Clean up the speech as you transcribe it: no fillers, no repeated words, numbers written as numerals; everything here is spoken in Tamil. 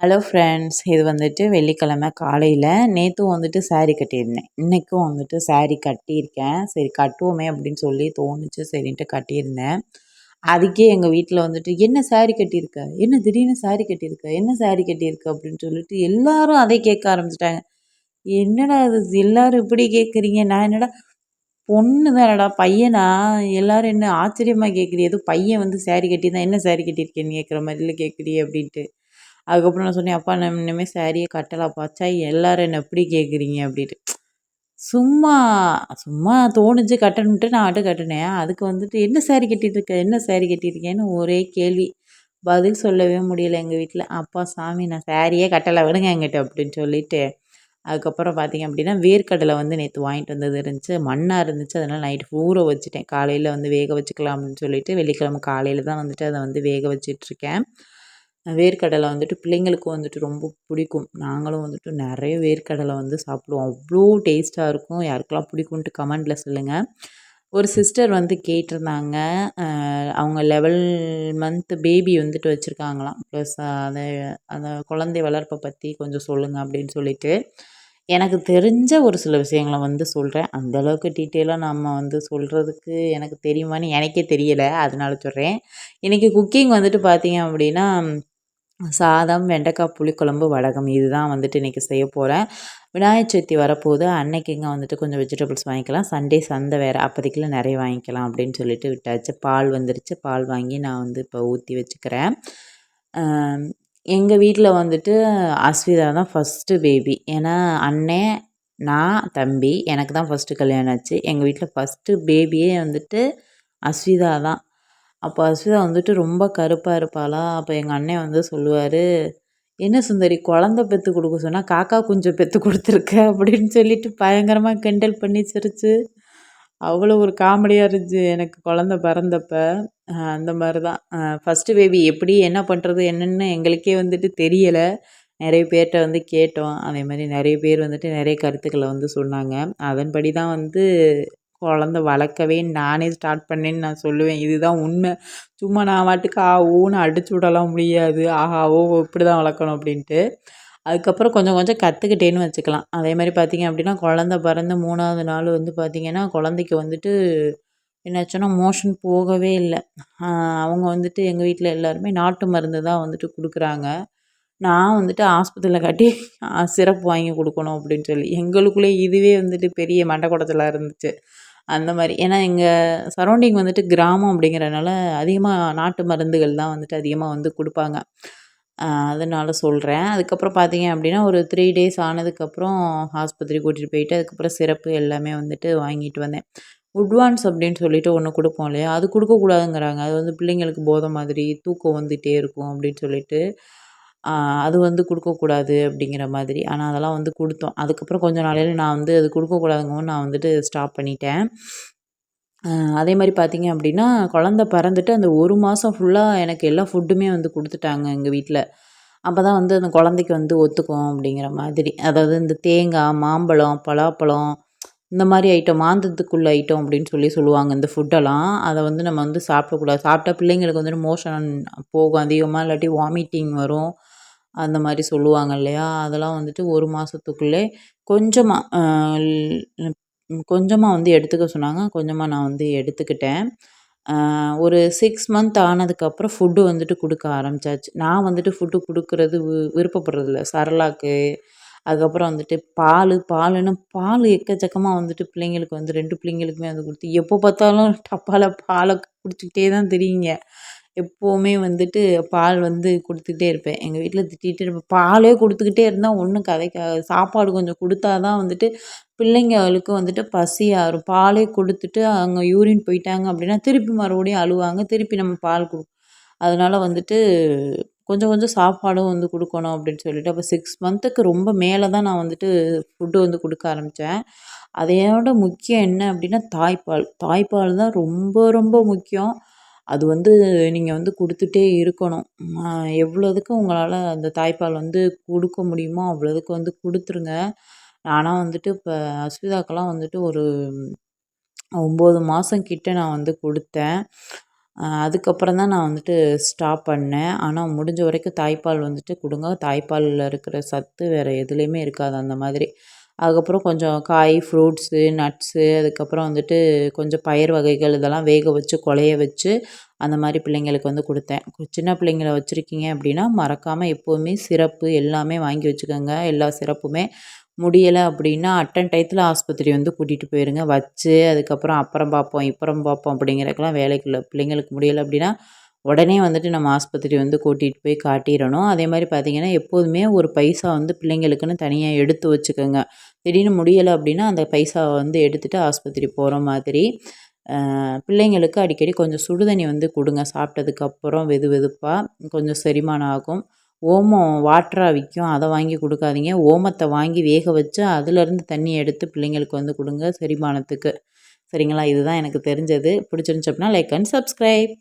ஹலோ ஃப்ரெண்ட்ஸ், இது வந்துட்டு வெள்ளிக்கிழமை காலையில் நேற்றும் வந்துட்டு saree கட்டியிருந்தேன். இன்றைக்கும் வந்துட்டு saree கட்டியிருக்கேன். சரி கட்டுவோமே அப்படின்னு சொல்லி தோணுச்சு, சரின்ட்டு கட்டியிருந்தேன். அதுக்கே எங்கள் வீட்டில் வந்துட்டு என்ன saree கட்டியிருக்க, என்ன திடீர்னு saree கட்டியிருக்க, என்ன saree கட்டியிருக்க அப்படின்னு சொல்லிட்டு எல்லாரும் அதை கேட்க ஆரம்பிச்சிட்டாங்க. என்னடா இது எல்லாரும் இப்படி கேட்குறீங்க, நான் என்னடா பொண்ணு தானடா பையனா, எல்லாரும் என்ன ஆச்சரியமாக கேட்குறீ, ஏதோ பையன் வந்து saree கட்டியிருந்தா என்ன saree கட்டியிருக்கேன்னு கேட்குற மாதிரில கேட்குறீ அப்படின்ட்டு. அதுக்கப்புறம் நான் சொன்னேன், "அப்பா நான் இனிமேல் சாரியே கட்டலப்பா. ச்சை எல்லாரும் என்ன எப்படி கேட்குறீங்க?" அப்படின்ட்டு. சும்மா சும்மா தோணுச்சு கட்டணுன்ட்டு நான் பாட்டுக்கு கட்டுனேன். அதுக்கு வந்துட்டு, "என்ன சாரி கட்டிட்டுருக்க? என்ன சாரி கட்டியிருக்கேன்னு?" ஒரே கேள்வி. பதில் சொல்லவே முடியல எங்கள் வீட்ல. "அப்பா சாமி நான் சாரியே கட்டல விடுங்க எங்கிட்ட" அப்படின்னு சொல்லிட்டு, அதுக்கப்புறம் பார்த்தீங்க அப்படின்னா, வேர்க்கடலை வந்து நேத்து வாங்கிட்டு வந்தது இருந்துச்சு. மண்ணா இருந்துச்சு. அதனால நைட்டு ஊற வச்சுட்டேன். காலையில வந்து வேக வச்சுக்கலாம் அப்படின்னு சொல்லிட்டு, வெள்ளிக்கிழமை காலையில தான் வந்துட்டு அத வந்து வேக வச்சுட்ருக்கேன். வேர்க்கடலை வந்துட்டு பிள்ளைங்களுக்கு வந்துட்டு ரொம்ப பிடிக்கும். நாங்களும் வந்துட்டு நெறைய வேர்க்கடலை வந்து சாப்பிடுவோம். அவ்ளோ டேஸ்ட்டா இருக்கும். யாருக்கெல்லாம் பிடிக்குன்ட்டு கமெண்ட்ல சொல்லுங்க. ஒரு சிஸ்டர் வந்து கேட்டிருந்தாங்க. அவங்க 11 மந்த் பேபி வந்துட்டு வச்சுருக்காங்களாம். ப்ளஸ் அத அந்த குழந்தை வளர்ப்ப பத்தி கொஞ்சம் சொல்லுங்க அப்படின்னு சொல்லிட்டு. எனக்கு தெரிஞ்ச ஒரு சில விஷயங்கள வந்து சொல்றேன். அந்த அளவுக்கு டீட்டெயிலா நம்ம வந்து சொல்றதுக்கு எனக்கு தெரியுமான்னு எனக்கே தெரியல. அதனால சொல்றேன். இன்னைக்கு குக்கிங் வந்துட்டு பார்த்தீங்க அப்படின்னா சாதம், வெண்டைக்காய் புளிக்குழம்பு, வடகம் இதுதான் வந்துட்டு இன்றைக்கி செய்ய போகிறேன். விநாயகர் சதுர்த்தி வரப்போகுது. அன்னைக்குங்க வந்துட்டு கொஞ்சம் வெஜிடபிள்ஸ் வாங்கிக்கலாம். சண்டே சந்தை வேறு, அப்போதைக்குலாம் நிறைய வாங்கிக்கலாம் அப்படின்னு சொல்லிட்டு விட்டாச்சு. பால் வந்துருச்சு. பால் வாங்கி நான் வந்து இப்போ ஊற்றி வச்சுக்கிறேன். எங்கள் வீட்டில் வந்துட்டு அஸ்விதா தான் ஃபஸ்ட்டு பேபி. ஏன்னா அண்ணன், நான், தம்பி எனக்கு தான் ஃபஸ்ட்டு கல்யாணம் ஆச்சு. எங்கள் வீட்டில் ஃபஸ்ட்டு பேபியே வந்துட்டு அஸ்விதா தான். அப்போ அஸ்விதா வந்துட்டு ரொம்ப கருப்பா இருப்பாளா, அப்போ எங்கள் அண்ணன் வந்து சொல்லுவாரு, "என்ன சுந்தரி குழந்த பெத்து குடுக்க சொன்னா, காக்கா குஞ்ச பெத்து குடுத்துருக்க" அப்படின்னு சொல்லிட்டு பயங்கரமா கிண்டல் பண்ணி சிரிச்சு, அவ்வளோ ஒரு காமெடியா இருந்துச்சு எனக்கு குழந்த பிறந்தப்ப. அந்த மாரி தான். ஃபர்ஸ்ட்டு பேபி எப்படி என்ன பண்ணுறது என்னன்னு எங்களுக்கே வந்துட்டு தெரியல. நெறைய பேர்ட்ட வந்து கேட்டோம். அதேமாரி நெறைய பேர் வந்துட்டு நெறைய கருத்துக்கள வந்து சொன்னாங்க. அதன்படி தான் வந்து குழந்த வளர்க்கவே நானே ஸ்டார்ட் பண்ணேன்னு நான் சொல்லுவேன். இதுதான் உண்மை. சும்மா நான் பாட்டுக்கு ஊன்னு அடிச்சு விடலாம் முடியாது. ஆஹா! ஓ! இப்படி தான் வளர்க்கணும் அப்படின்ட்டு. அதுக்கப்புறம் கொஞ்சம் கொஞ்சம் கத்துக்கிட்டேன்னு வச்சுக்கலாம். அதேமாரி பார்த்தீங்க அப்படின்னா, குழந்த பிறந்து 3வது நாள் வந்து பார்த்தீங்கன்னா, குழந்தைக்கு வந்துட்டு என்னாச்சுன்னா மோஷன் போகவே இல்ல. அ அவங்க வந்துட்டு எங்க வீட்ல எல்லாருமே நாட்டு மருந்து தான் வந்துட்டு குடுக்குறாங்க. நான் வந்துட்டு ஆஸ்பத்திரியில காட்டி சிரப் வாங்கி குடுக்கணும் அப்படின்னு சொல்லி. எங்களுக்குள்ளே இதுவே வந்துட்டு பெரிய மண்ட கொடச்சலா இருந்துச்சு. அந்த மாரி. ஏன்னா எங்க சரௌண்டிங் வந்துட்டு கிராமம் அப்படிங்கிறனால அதிகமா நாட்டு மருந்துகள் தான் வந்துட்டு அதிகமா வந்து குடுப்பாங்க. அதனால சொல்றேன். அதுக்கப்புறம் பார்த்தீங்க அப்படின்னா, ஒரு 3 டேஸ் ஆனதுக்கப்புறம் ஆஸ்பத்திரி கூட்டிட்டு போயிட்டு, அதுக்கப்புறம் சிரப்பு எல்லாமே வந்துட்டு வாங்கிட்டு வந்தேன். உட்வான்ஸ் அப்படின்னு சொல்லிட்டு ஒண்ணு குடுப்போம் இல்லையா? அது குடுக்கக்கூடாதுங்கிறாங்க. அது வந்து பிள்ளைங்களுக்கு போதை மாதிரி தூக்கம் வந்துட்டே இருக்கும் அப்படின்னு சொல்லிட்டு, அ அது வந்து குடுக்கக்கூடாது அப்படிங்கிற மாதிரி. ஆனா அதெல்லாம் வந்து குடுத்தோம். அதுக்கப்புறம் கொஞ்ச நாளையில நான் வந்து அது குடுக்கக்கூடாதுங்கவும் நான் வந்துட்டு ஸ்டாப் பண்ணிட்டேன். அ அதேமாரி பார்த்தீங்க அப்படின்னா, குழந்த பிறந்துட்டு அந்த 1 மாசம் ஃபுல்லா எனக்கு எல்லா ஃபுட்டுமே வந்து குடுத்துட்டாங்க எங்க வீட்ல. அப்பதான் வந்து அந்த குழந்தைக்கு வந்து ஒத்துக்கும் அப்படிங்கிற மாதிரி. அதாவது இந்த தேங்காய், மாம்பழம், பலாப்பழம் இந்த மாரி ஐட்டம் மாந்தத்துக்குள்ள ஐட்டம் அப்படின்னு சொல்லி சொல்லுவாங்க இந்த ஃபுட்டெல்லாம். அத வந்து நம்ம வந்து சாப்பிடக்கூடாது. சாப்பிட்டா பிள்ளைங்களுக்கு வந்துட்டு மோஷன் போகும் அதிகமா, இல்லாட்டி வாமிட்டிங் வரும். அந்த மாரி சொல்லுவாங்க இல்லையா? அதெல்லாம் வந்துட்டு 1 மாசத்துக்குள்ளே கொஞ்சமா கொஞ்சமா வந்து எடுத்துக்க சொன்னாங்க. கொஞ்சமா நான் வந்து எடுத்துக்கிட்டேன். அ ஒரு 6 மந்த் ஆனதுக்கப்புறம் ஃபுட்டு வந்துட்டு குடுக்க ஆரம்பிச்சாச்சு. நான் வந்துட்டு ஃபுட்டு குடுக்குறது விருப்பப்படுறதில்ல. சரலாக்கு, அதுக்கப்புறம் வந்துட்டு பாலுன்னு பால் எக்கச்சக்கமா வந்துட்டு பிள்ளைங்களுக்கு வந்து 2 பிள்ளைங்களுக்குமே வந்து குடுத்து, எப்போ பார்த்தாலும் டப்பால பால குடிச்சுக்கிட்டே தான் திரியுங்க. எப்பவுமே வந்துட்டு பால் வந்து குடுத்துக்கிட்டே இருப்பேன். எங்க வீட்ல திட்டிட்டே இருப்பேன். பாலே குடுத்துக்கிட்டே இருந்தா ஒண்ணும் கதைக்கு ஆகாது. சாப்பாடு கொஞ்சம் குடுத்தா தான் வந்துட்டு பிள்ளைங்களுக்கு வந்துட்டு பசி ஆறும். பாலே குடுத்துட்டு அவங்க யூரின் போயிட்டாங்க அப்படின்னா, திருப்பி மறுபடியும் அழுவாங்க. திருப்பி நம்ம பால் அதனால வந்துட்டு கொஞ்சம் கொஞ்சம் சாப்பாடும் வந்து குடுக்கணும் அப்படின்னு சொல்லிட்டு, அப்போ 6 மந்த்துக்கு ரொம்ப மேல தான் நான் வந்துட்டு ஃபுட்டு வந்து குடுக்க ஆரம்பிச்சேன். அதையோட முக்கியம் என்ன அப்படின்னா, தாய்ப்பால். தாய்ப்பால் தான் ரொம்ப ரொம்ப முக்கியம். அது வந்து நீங்க வந்து குடுத்துட்டே இருக்கணும். அ எவ்வளோதுக்கு உங்களால அந்த தாய்ப்பால் வந்து குடுக்க முடியுமோ, அவ்வளோதுக்கு வந்து குடுத்துருங்க. ஆனா வந்துட்டு இப்ப அஸ்விதாக்கெல்லாம் வந்துட்டு ஒரு 9 மாசம் கிட்ட நான் வந்து குடுத்தேன். அதுக்கப்புறம் தான் நான் வந்துட்டு ஸ்டாப் பண்ணேன். ஆனா முடிஞ்ச வரைக்கும் தாய்ப்பால் வந்துட்டு குடுங்க. தாய்ப்பால்ல இருக்கிற சத்து வேறு எதுலேயுமே இருக்காது அந்த மாதிரி. அதுக்கப்புறம் கொஞ்சம் காய், ஃப்ரூட்ஸு, நட்ஸு அதுக்கப்புறம் வந்துட்டு கொஞ்சம் பயறு வகைகள் இதெல்லாம் வேக வச்சு, குழைய வச்சு அந்த மாரி பிள்ளைங்களுக்கு வந்து குடுத்தேன். சின்ன பிள்ளைங்கள வச்சுருக்கீங்க அப்படின்னா, மறக்காம எப்போவுமே சிரப்பு எல்லாமே வாங்கி வச்சுக்கோங்க. எல்லா சிரப்புமே. முடியல அப்படின்னா, அட்டன் டயத்துல ஆஸ்பத்திரி வந்து கூட்டிட்டு போயிருங்க. வச்சு அதுக்கப்புறம் அப்புறம் பார்ப்போம், இப்புறம் பார்ப்போம் அப்படிங்கிறதுக்கெல்லாம் வேலைக்கு இல்ல. பிள்ளைங்களுக்கு முடியல அப்படின்னா, உடனே வந்துட்டு நம்ம ஆஸ்பத்திரி வந்து கூட்டிட்டு போய் காட்டிறணும். அதே மாரி பார்த்தீங்கன்னா, எப்போதுமே ஒரு பைசா வந்து பிள்ளைங்களுக்குன்னு தனியா எடுத்து வச்சுக்கோங்க. திடீர்னு முடியல அப்படின்னா, அந்த பைசாவ வந்து எடுத்துட்டு ஆஸ்பத்திரி போற மாதிரி. பிள்ளைங்களுக்கு அடிக்கடி கொஞ்சம் சுடுதண்ணி வந்து குடுங்க. சாப்பிட்டதுக்கப்புறம் வெது வெதுப்பா கொஞ்சம் செரிமானம் ஆகும். ஓமம் வாட்டரா விக்கும். அத வாங்கி குடுக்காதீங்க. ஓமத்த வாங்கி வேக வச்சு, அதுலேருந்து தண்ணி எடுத்து பிள்ளைங்களுக்கு வந்து குடுங்க செரிமானத்துக்கு. சரிங்களா? இதுதான் எனக்கு தெரிஞ்சது. பிடிச்சிருந்துச்சு அப்படின்னா லைக் அண்ட் சப்ஸ்கிரைப்.